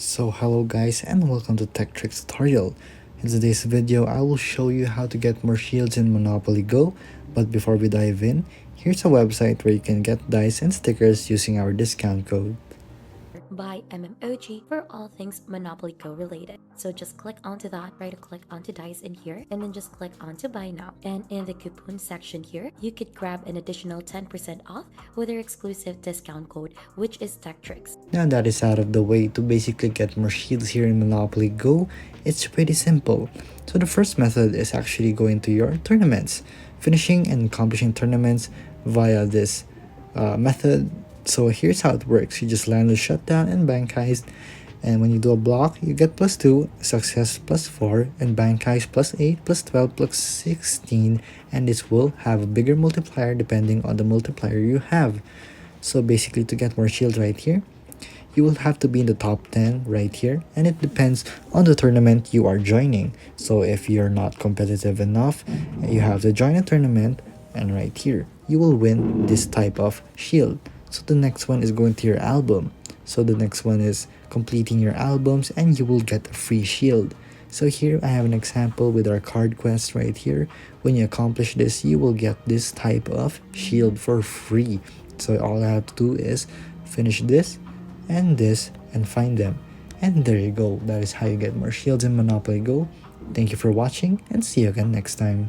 So hello guys and welcome to Tech Tricks tutorial. In today's video I will show you how to get more shields in Monopoly Go, but before we dive in, here's a website where you can get dice and stickers using our discount code. By MMOG for all things Monopoly Go related. So just click onto that, right click onto dice in here, and then just click onto buy now. And in the coupon section here, you could grab an additional 10% off with our exclusive discount code, which is TechTricks. Now that is out of the way, to basically get more shields here in Monopoly Go, it's pretty simple. So the first method is actually going to your tournaments, finishing and accomplishing tournaments via this method. So here's how it works. You just land a shutdown and bank heist, and when you do a block you get +2, success +4, and bank heist +8, +12, +16, and this will have a bigger multiplier depending on the multiplier you have. So basically, to get more shield right here, you will have to be in the top 10 right here, and it depends on the tournament you are joining. So if you're not competitive enough, you have to join a tournament, and right here you will win this type of shield. So the next one is going to your album. So the next one is completing your albums and you will get a free shield. So here I have an example with our card quest right here. When you accomplish this, you will get this type of shield for free. So all I have to do is finish this and find them. And there you go. That is how you get more shields in Monopoly Go. Thank you for watching and see you again next time.